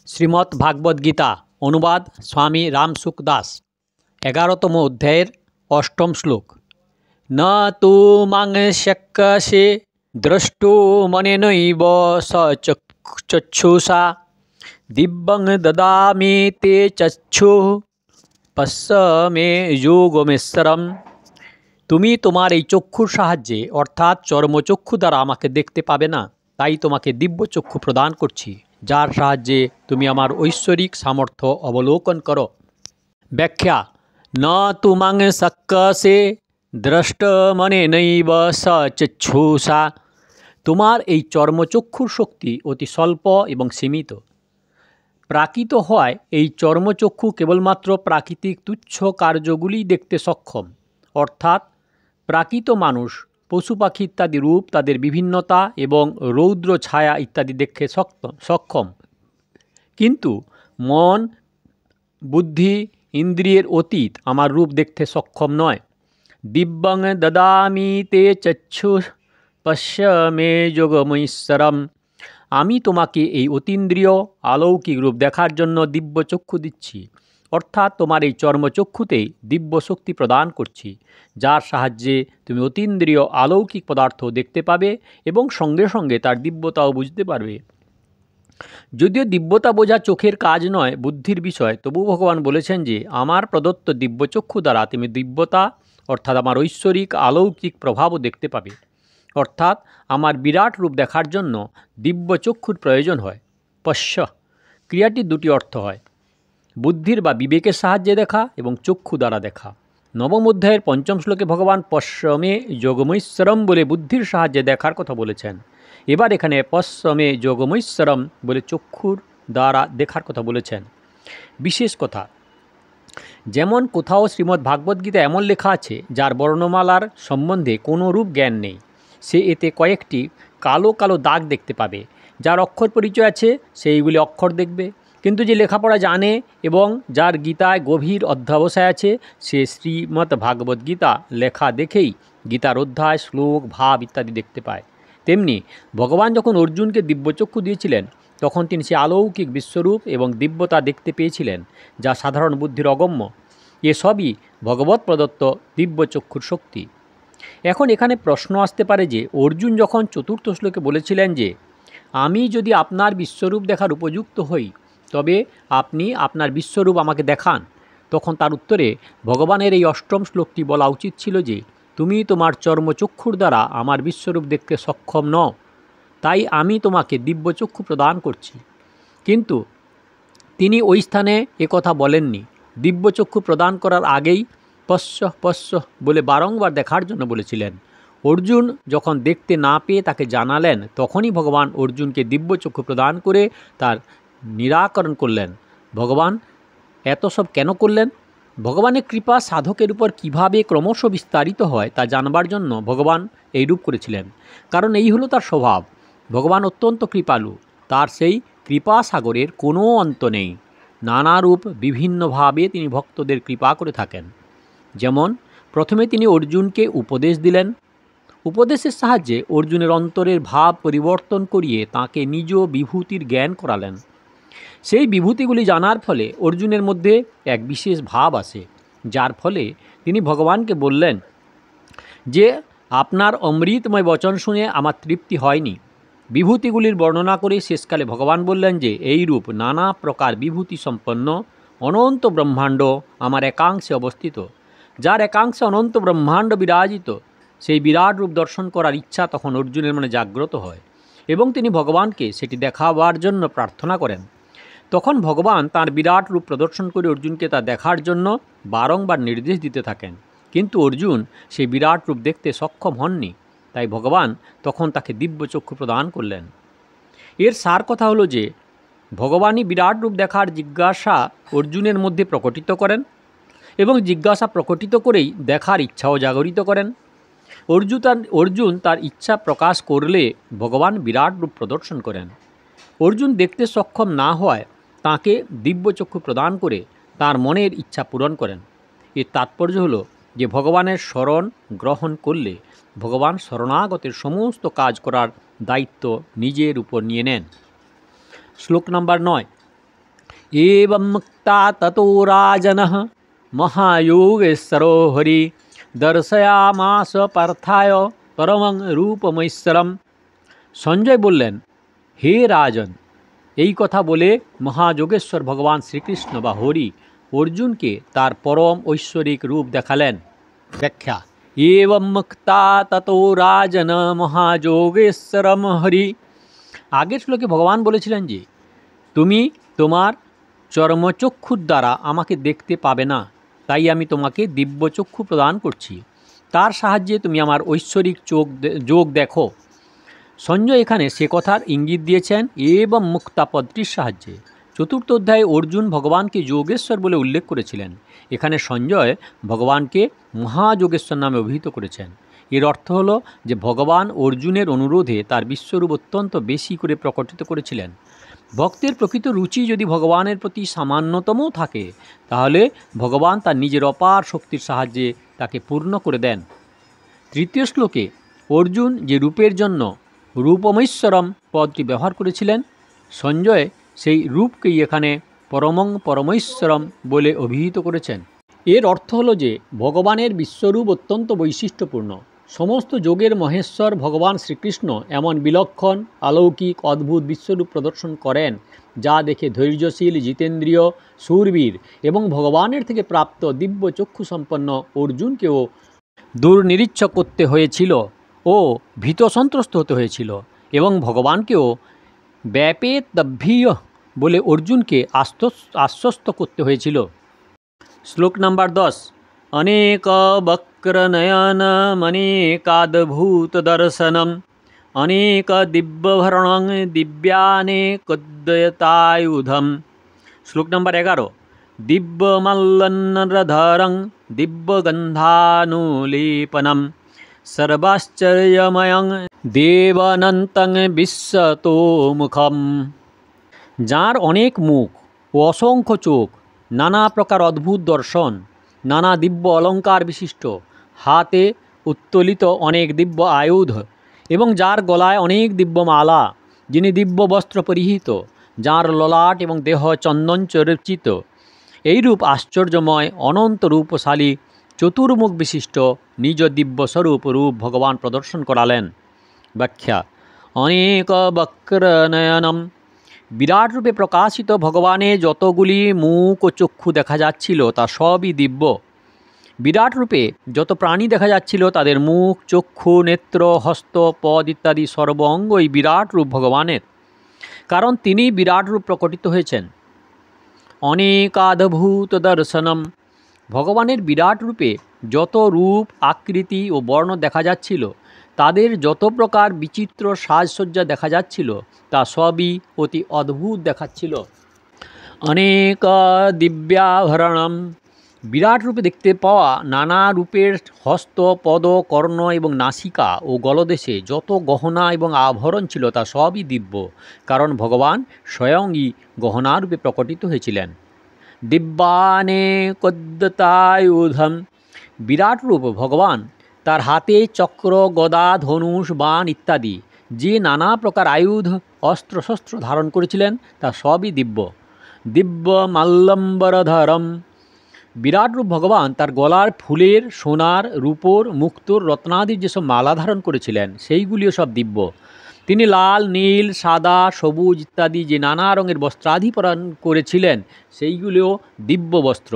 শ্রীমদ্ ভাগবত গীতা অনুবাদ স্বামী রামসুখ দাস 11তম অধ্যায়ের 8ম শ্লোক। ন তু মাং শক্যসে দ্রষ্টুমনেনৈব চক্ষুষা দিব্যং দদামি তে চক্ষুঃ পশ্য মে যোগমেশ্বরম। তুমি তোমার এই চক্ষুর সাহায্যে অর্থাৎ চর্মচক্ষু দ্বারা আমাকে দেখতে পাবে না, তাই তোমাকে দিব্য চক্ষু প্রদান করছি, যার সাহায্যে তুমি আমার ঐশ্বরিক সামর্থ্য অবলোকন করো। ব্যাখ্যা: ন তুমাং শক্যসে দ্রষ্টমনেনৈব চক্ষুষা। তোমার এই চর্মচক্ষুর শক্তি অতি স্বল্প এবং সীমিত। প্রাকৃত হয় এই চর্মচক্ষু কেবলমাত্র প্রাকৃতিক তুচ্ছ কার্যগুলি দেখতে সক্ষম, অর্থাৎ প্রাকৃত মানুষ, পশু পাখি ইত্যাদি রূপ, তাদের বিভিন্নতা এবং রৌদ্র ছায়া ইত্যাদি দেখতে সক্ষম। কিন্তু মন, বুদ্ধি, ইন্দ্রিয়ের অতীত আমার রূপ দেখতে সক্ষম নয়। দিব্যং দদামি তে চক্ষুঃ পশ্য মে যোগমৈশ্বরম। আমি তোমাকে এই অতীন্দ্রিয় অলৌকিক রূপ দেখার জন্য দিব্য চক্ষু দিচ্ছি, অর্থাৎ তোমার এই চর্মচক্ষুতেই দিব্য শক্তি প্রদান করছি, যার সাহায্যে তুমি অতীন্দ্রিয় অলৌকিক পদার্থ দেখতে পাবে এবং সঙ্গে সঙ্গে তার দিব্যতাও বুঝতে পারবে। যদিও দিব্যতা বোঝা চোখের কাজ নয়, বুদ্ধির বিষয়, তবু ভগবান বলেছেন যে আমার প্রদত্ত দিব্যচক্ষু দ্বারা তুমি দিব্যতা অর্থাৎ আমার ঐশ্বরিক অলৌকিক প্রভাবও দেখতে পাবে। অর্থাৎ আমার বিরাট রূপ দেখার জন্য দিব্যচক্ষুর প্রয়োজন হয়। পশ্য ক্রিয়াটির দুটি অর্থ হয়: বুদ্ধির বা বিবেকের সাহায্যে দেখা এবং চক্ষু দ্বারা দেখা। নবম অধ্যায়ের 5ম শ্লোকে ভগবান পশ্যমে যোগমৈশ্বরম বলে বুদ্ধির সাহায্যে দেখার কথা বলেছেন। এবার এখানে পশ্যমে যোগমৈশ্বরম বলে চক্ষুর দ্বারা দেখার কথা বলেছেন। বিশেষ কথা, যেমন কোথাও শ্রীমদ্ ভাগবত গীতা এমন লেখা আছে যার বর্ণমালার সম্বন্ধে কোনো রূপ জ্ঞান নেই, সে এতে কয়েকটি কালো কালো দাগ দেখতে পাবে। যার অক্ষর পরিচয় আছে সেইগুলি অক্ষর দেখবে, কিন্তু যে লেখাপড়া জানে এবং যার গীতায় গভীর অধ্যবসায় আছে, সে শ্রীমদ্ ভাগবত গীতা লেখা দেখেই গীতার অধ্যায়, শ্লোক, ভাব ইত্যাদি দেখতে পায়। তেমনি ভগবান যখন অর্জুনকে দিব্যচক্ষু দিয়েছিলেন, তখন তিনি সে অলৌকিক বিশ্বরূপ এবং দিব্যতা দেখতে পেয়েছিলেন, যা সাধারণ বুদ্ধির অগম্য। এসবই ভগবৎ প্রদত্ত দিব্যচক্ষুর শক্তি। এখন এখানে প্রশ্ন আসতে পারে যে অর্জুন যখন 4র্থ শ্লোকে বলেছিলেন যে আমি যদি আপনার বিশ্বরূপ দেখার উপযুক্ত হই, তবে আপনি আপনার বিশ্বরূপ আমাকে দেখান, তখন তার উত্তরে ভগবানের এই 8ম শ্লোকটি বলা উচিত ছিল যে তুমি তোমার চর্মচক্ষুর দ্বারা আমার বিশ্বরূপ দেখতে সক্ষম নও, তাই আমি তোমাকে দিব্যচক্ষু প্রদান করছি। কিন্তু তিনি ওই স্থানে একথা বলেননি। দিব্যচক্ষু প্রদান করার আগেই পশ্য পশ্য বলে বারংবার দেখার জন্য বলেছিলেন। অর্জুন যখন দেখতে না পেয়ে তাকে জানালেন, তখনই ভগবান অর্জুনকে দিব্যচক্ষু প্রদান করে তার নিরাকরণ করলেন। ভগবান এত সব কেন করলেন? ভগবানের কৃপা সাধকের উপর কিভাবে ক্রমশ বিস্তারিত হয় তা জানবার জন্য ভগবান এই রূপ করেছিলেন, কারণ এই হলো তার স্বভাব। ভগবান অত্যন্ত কৃপালু, তার সেই কৃপা সাগরের কোনো অন্ত নেই। নানা রূপ বিভিন্নভাবে তিনি ভক্তদের কৃপা করে থাকেন। যেমন প্রথমে তিনি অর্জুনকে উপদেশ দিলেন। উপদেশের সাহায্যে অর্জুনের অন্তরের ভাব পরিবর্তন করিয়ে তাকে নিজ বিভূতির জ্ঞান করালেন। সেই বিভূতিগুলি জানার ফলে অর্জুনের মধ্যে এক বিশেষ ভাব আসে, যার ফলে তিনি ভগবানকে বললেন যে আপনার অমৃতময় বচন শুনে আমার তৃপ্তি হয়নি। বিভূতিগুলির বর্ণনা করে শেষকালে ভগবান বললেন যে এই রূপ নানা প্রকার বিভূতি সম্পন্ন অনন্ত ব্রহ্মাণ্ড আমার একাংশে অবস্থিত, যার একাংশে অনন্ত ব্রহ্মাণ্ড বিরাজিত। সেই বিরাট রূপ দর্শন করার ইচ্ছা তখন অর্জুনের মনে জাগ্রত হয় এবং তিনি ভগবানকে সেটি দেখাবার জন্য প্রার্থনা করেন। তখন ভগবান তাঁর বিরাট রূপ প্রদর্শন করে অর্জুনকে তা দেখার জন্য বারংবার নির্দেশ দিতে থাকেন, কিন্তু অর্জুন সেই বিরাট রূপ দেখতে সক্ষম হননি। তাই ভগবান তখন তাকে দিব্যচক্ষু প্রদান করলেন। এর সার কথা হলো যে ভগবানই বিরাট রূপ দেখার জিজ্ঞাসা অর্জুনের মধ্যে প্রকটিত করেন এবং জিজ্ঞাসা প্রকটিত করেই দেখার ইচ্ছাও জাগরিত করেন। অর্জুন তার ইচ্ছা প্রকাশ করলে ভগবান বিরাট রূপ প্রদর্শন করেন। অর্জুন দেখতে সক্ষম না হওয়ায় তাঁকে দিব্যচক্ষু প্রদান করে তার মনের ইচ্ছা পূরণ করেন। এর তাৎপর্য হলো যে ভগবানের শরণ গ্রহণ করলে ভগবান শরণাগতের সমস্ত কাজ করার দায়িত্ব নিজের উপর নিয়ে নেন। শ্লোক নাম্বার 9। एवं मुक्ता ततो राजनः महायोगेश्वरो हरि दर्शयामास पार्थाय परमं रूपमैश्वरम। সঞ্জয় বললেন, হে রাজন, এই কথা বলে মহাযোগেশ্বর ভগবান শ্রীকৃষ্ণ বা হরি অর্জুনকে তার পরম ঐশ্বরিক রূপ দেখালেন। ব্যাখ্যা: এবং মুক্তা ততো রাজন মহাযোগেশ্বরম হরি। আগের শ্লোকে ভগবান বলেছিলেন যে তুমি তোমার চর্মচক্ষুর দ্বারা আমাকে দেখতে পাবে না, তাই আমি তোমাকে দিব্যচক্ষু প্রদান করছি। তার সাহায্যে তুমি আমার ঐশ্বরিক যোগ দেখো। সঞ্জয় এখানে সে কথার ইঙ্গিত দিয়েছেন এবং মুক্তা পদটির সাহায্যে। চতুর্থ অধ্যায়ে অর্জুন ভগবানকে যোগেশ্বর বলে উল্লেখ করেছিলেন। এখানে সঞ্জয় ভগবানকে মহাযোগেশ্বর নামে অভিহিত করেছেন। এর অর্থ হলো যে ভগবান অর্জুনের অনুরোধে তার বিশ্বরূপ অত্যন্ত বেশি করে প্রকটিত করেছিলেন। ভক্তের প্রকৃত রুচি যদি ভগবানের প্রতি সামান্যতমও থাকে, তাহলে ভগবান তার নিজের অপার শক্তির সাহায্যে তাকে পূর্ণ করে দেন। তৃতীয় শ্লোকে অর্জুন যে রূপের জন্য রূপমৈশ্বরম পদটি ব্যবহার করেছিলেন, সঞ্জয় সেই রূপকেই এখানে পরমং পরমৈশ্বরম বলে অভিহিত করেছেন। এর অর্থ হলো যে ভগবানের বিশ্বরূপ অত্যন্ত বৈশিষ্ট্যপূর্ণ। সমস্ত যোগের মহেশ্বর ভগবান শ্রীকৃষ্ণ এমন বিলক্ষণ অলৌকিক অদ্ভুত বিশ্বরূপ প্রদর্শন করেন, যা দেখে ধৈর্যশীল, জিতেন্দ্রীয়, শূরবীর এবং ভগবানের থেকে প্রাপ্ত দিব্য চক্ষু সম্পন্ন অর্জুনকেও দুর্নিরীচ্ছ করতে হয়েছিল ও ভীত সন্ত্রস্ত হতে হয়েছিল, এবং ভগবানকেও ব্যাপেতভীয় বলে অর্জুনকে আশ্বস্ত করতে হয়েছিল। শ্লোক নাম্বার 10। অনেক বক্রনয়নম অনেকাদ্ভূত দর্শনম অনেক দিব্যভরণং দিব্যানেকোদ্যতায়ুধম। শ্লোক নাম্বার 11। দিব্যমাল্যন্নরধরং দিব্যগন্ধানুলেপনম সর্বাশ্চর্যময়ং দেবানন্তং বিশ্বতোমুখম। যার অনেক মুখ ও অসংখ্য চোখ, নানা প্রকার অদ্ভুত দর্শন, নানা দিব্য অলঙ্কার বিশিষ্ট, হাতে উত্তোলিত অনেক দিব্য আয়ুধ এবং যার গলায় অনেক দিব্য মালা, যিনি দিব্য বস্ত্র পরিহিত, যার ললাট এবং দেহ চন্দন চর্চিত, এইরূপ আশ্চর্যময় অনন্ত রূপশালী চতুর্মুখ বিশিষ্ট নিজ দিব্যস্বরূপ রূপ ভগবান প্রদর্শন করালেন। ব্যাখ্যা: অনেক বক্রনয়নম। বিরাট রূপে প্রকাশিত ভগবানের যতগুলি মুখ ও চক্ষু দেখা যাচ্ছিল তা সবই দিব্য। বিরাট রূপে যত প্রাণী দেখা যাচ্ছিল তাদের মুখ, চক্ষু, নেত্র, হস্ত, পদ ইত্যাদি সর্ব অঙ্গই বিরাট রূপ ভগবানের, কারণ তিনি বিরাট রূপ প্রকটিত হয়েছেন। অনেকাদ্ভূত দর্শনম। ভগবানের বিরাট রূপে যত রূপ, আকৃতি ও বর্ণ দেখা যাচ্ছিল, তাদের যত প্রকার বিচিত্র সাজসজ্জা দেখা যাচ্ছিল, তা সবই অতি অদ্ভুত দেখাচ্ছিল। অনেক দিব্যাভরণম। বিরাট রূপে দেখতে পাওয়া নানা রূপের হস্ত, পদ, কর্ণ এবং নাসিকা ও গলদেশে যত গহনা এবং আভরণ ছিল তা সবই দিব্য, কারণ ভগবান স্বয়ংই গহনারূপে প্রকটিত হয়েছিলেন। দিব্যানেকোদ্যতায়ুধম। বিরাট রূপ ভগবান তার হাতে চক্র, গদা, ধনুষ, বাণ ইত্যাদি যে নানা প্রকার আয়ুধ, অস্ত্রশস্ত্র ধারণ করেছিলেন তা সবই দিব্য। দিব্য মাল্যম্বরধরম। বিরাট রূপ ভগবান তার গলার ফুলের, সোনার, রূপোর, মুক্তোর, রত্নাদির যেসব মালা ধারণ করেছিলেন সেইগুলিও সব দিব্য। তিনি লাল, নীল, সাদা, সবুজ ইত্যাদি যে নানা রঙের বস্ত্রাধি পরণ করেছিলেন সেইগুলিও দিব্য বস্ত্র।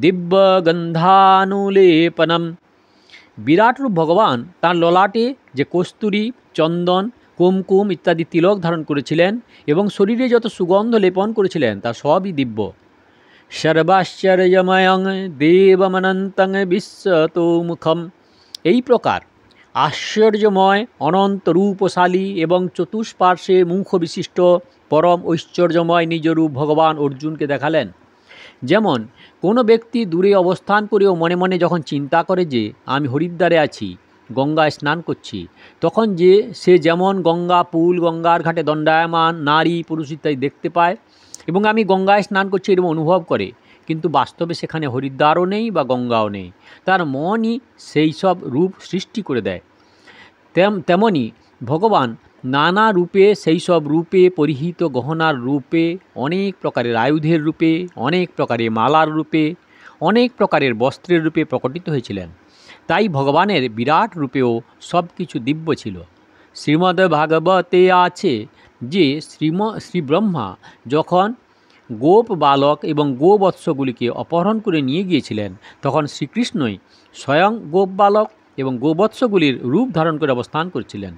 দিব্য গন্ধানুলেপনম। বিরাট রূপ ভগবান তাঁর ললাটে যে কস্তুরী, চন্দন, কুমকুম ইত্যাদি তিলক ধারণ করেছিলেন এবং শরীরে যত সুগন্ধ লেপন করেছিলেন তা সবই দিব্য। সর্বাশ্চর্যময়ং দেবমনন্তং বিশ্বতোমুখম। এই প্রকার আশ্চর্যময়, অনন্ত রূপশালী এবং চতুষ্পার্শ্বে মুখ বিশিষ্ট পরম ঐশ্বর্যময় নিজ রূপ ভগবান অর্জুনকে দেখালেন। যেমন কোনো ব্যক্তি দূরে অবস্থান করেও মনে মনে যখন চিন্তা করে যে আমি হরিদ্বারে আছি, গঙ্গায় স্নান করছি, তখন সে যেমন গঙ্গা পুল, গঙ্গার ঘাটে দণ্ডায়মান নারী, পুরুষ ইত্যাদি দেখতে পায় এবং আমি গঙ্গায় স্নান করছি এরকম অনুভব করে, কিন্তু বাস্তবে সেখানে হরিদ্বারও নেই বা গঙ্গাও নেই, তার মনই সেই সব রূপ সৃষ্টি করে দেয়। তেমনি ভগবান নানা রূপে, সেই সব রূপে পরিহিত গহনার রূপে, অনেক প্রকারের আয়ুধের রূপে, অনেক প্রকারের মালার রূপে, অনেক প্রকারের বস্ত্রের রূপে প্রকটিত হয়েছিলেন। তাই ভগবানের বিরাট রূপেও সব কিছু দিব্য ছিল। শ্রীমদ্ ভাগবতে আছে যে শ্রী ব্রহ্মা যখন গোপ বালক এবং গোবৎসগুলিকে অপহরণ করে নিয়ে গিয়েছিলেন, তখন শ্রীকৃষ্ণই স্বয়ং গোপ বালক এবং গোবৎসগুলির রূপ ধারণ করে অবস্থান করছিলেন।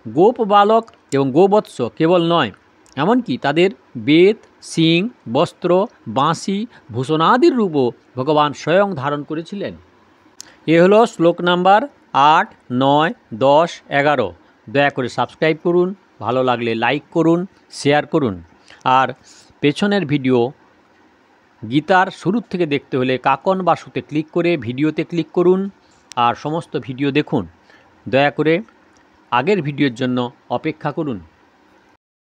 গোপ বালক এবং গোবৎস কেবল নয়, এমনকি তাদের বেত, সিং, বস্ত্র, বাঁশি, ভূষণাদির রূপও ভগবান স্বয়ং ধারণ করেছিলেন। এ হলো শ্লোক নাম্বার 8, 9, 10, 11। দয়া করে সাবস্ক্রাইব করুন, ভালো লাগলে লাইক করুন, শেয়ার করুন। আর পেছনের ভিডিও গীতার শুরুর থেকে দেখতে হলে কাকন বাসুতে ক্লিক করে ভিডিওতে ক্লিক করুন আর সমস্ত ভিডিও দেখুন। দয়া করে আগের ভিডিওর জন্য অপেক্ষা করুন।